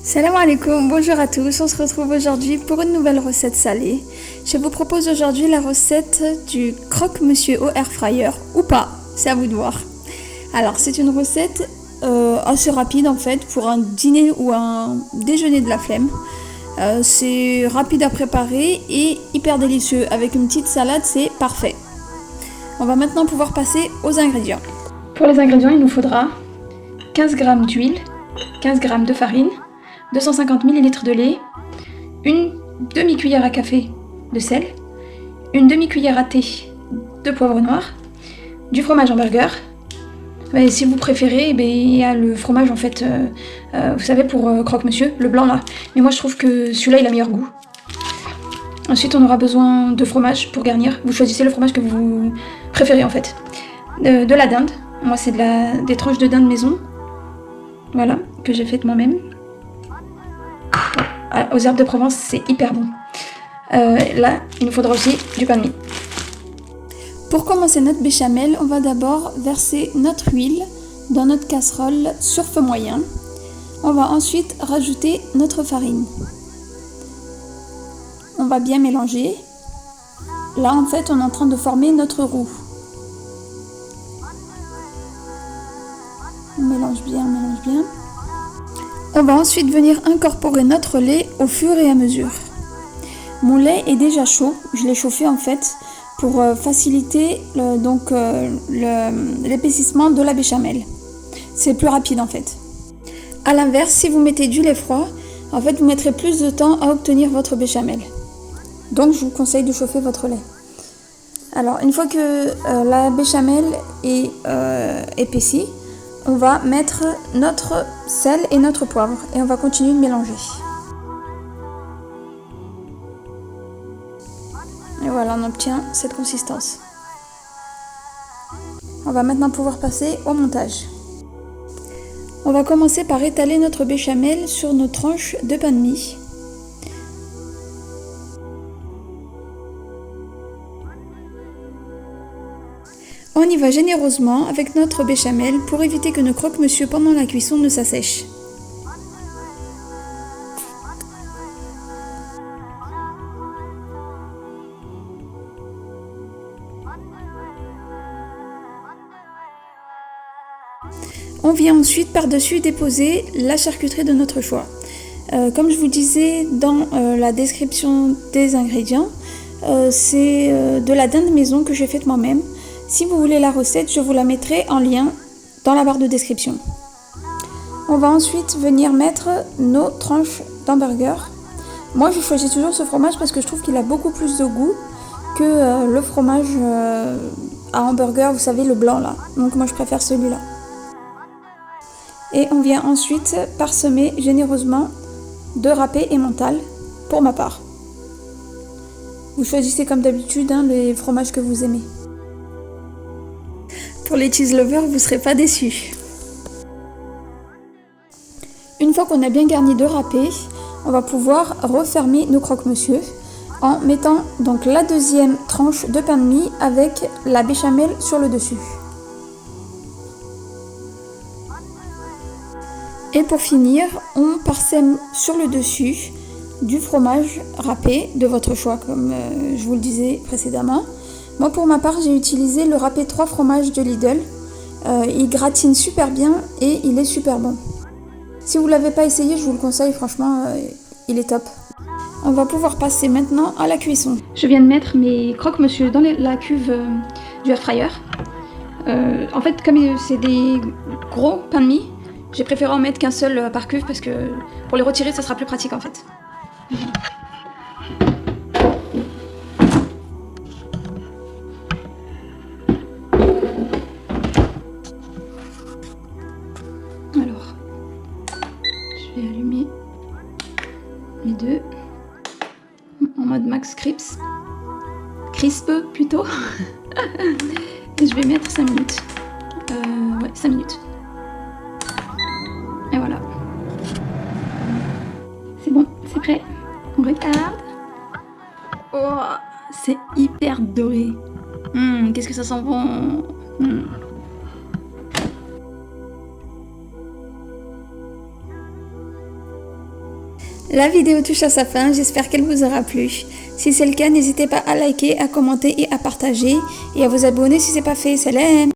Salam alaikum, bonjour à tous, on se retrouve aujourd'hui pour une nouvelle recette salée. Je vous propose aujourd'hui la recette du croque-monsieur au air fryer, ou pas, c'est à vous de voir. Alors c'est une recette assez rapide en fait pour un dîner ou un déjeuner de la flemme. C'est rapide à préparer et hyper délicieux, avec une petite salade c'est parfait. On va maintenant pouvoir passer aux ingrédients. Pour les ingrédients il nous faudra 15 g d'huile, 15 g de farine, 250 ml de lait, une demi-cuillère à café de sel, une demi-cuillère à thé de poivre noir, du fromage hamburger. Et si vous préférez, il y a le fromage en fait, vous savez pour croque-monsieur, le blanc là. Mais moi je trouve que celui-là il a meilleur goût. Ensuite on aura besoin de fromage pour garnir. Vous choisissez le fromage que vous préférez en fait. De la dinde, moi c'est des tranches de dinde maison. Voilà, que j'ai faites moi-même. Aux herbes de Provence, c'est hyper bon. Là, il nous faudra aussi du pain de mie. Pour commencer notre béchamel, on va d'abord verser notre huile dans notre casserole sur feu moyen. On va ensuite rajouter notre farine. On va bien mélanger. Là, en fait, on est en train de former notre roux. On mélange bien, on mélange bien. On va ensuite venir incorporer notre lait au fur et à mesure. Mon lait est déjà chaud, je l'ai chauffé en fait pour faciliter l'épaississement de la béchamel. C'est plus rapide en fait. A l'inverse, si vous mettez du lait froid, en fait vous mettrez plus de temps à obtenir votre béchamel. Donc je vous conseille de chauffer votre lait. Alors une fois que la béchamel est épaissie, on va mettre notre sel et notre poivre et on va continuer de mélanger. Et voilà, on obtient cette consistance. On va maintenant pouvoir passer au montage. On va commencer par étaler notre béchamel sur nos tranches de pain de mie. On y va généreusement avec notre béchamel pour éviter que nos croque-monsieur pendant la cuisson ne s'assèchent. On vient ensuite par-dessus déposer la charcuterie de notre choix. Comme je vous disais dans la description des ingrédients, c'est de la dinde maison que j'ai faite moi-même. Si vous voulez la recette, je vous la mettrai en lien dans la barre de description. On va ensuite venir mettre nos tranches d'hamburger. Moi, je choisis toujours ce fromage parce que je trouve qu'il a beaucoup plus de goût que le fromage à hamburger, vous savez, le blanc là. Donc moi, je préfère celui-là. Et on vient ensuite parsemer généreusement de râpé emmental pour ma part. Vous choisissez comme d'habitude les fromages que vous aimez. Pour les cheese lovers, vous ne serez pas déçus. Une fois qu'on a bien garni de râpé, on va pouvoir refermer nos croque-monsieur en mettant donc la deuxième tranche de pain de mie avec la béchamel sur le dessus. Et pour finir, on parsème sur le dessus du fromage râpé de votre choix, comme je vous le disais précédemment. Moi pour ma part j'ai utilisé le râpé 3 fromages de Lidl, il gratine super bien et il est super bon. Si vous ne l'avez pas essayé, je vous le conseille, franchement il est top. On va pouvoir passer maintenant à la cuisson. Je viens de mettre mes croque-monsieur dans la cuve du air fryer. En fait comme c'est des gros pains de mie, j'ai préféré en mettre qu'un seul par cuve parce que pour les retirer ça sera plus pratique en fait. Alors, je vais allumer les deux en mode max crisp plutôt. Et je vais mettre 5 minutes. Ouais, 5 minutes. Et voilà. C'est bon, c'est prêt. On regarde. Oh, c'est hyper doré. Qu'est-ce que ça sent bon. La vidéo touche à sa fin, j'espère qu'elle vous aura plu. Si c'est le cas, n'hésitez pas à liker, à commenter et à partager et à vous abonner si ce n'est pas fait. Salam!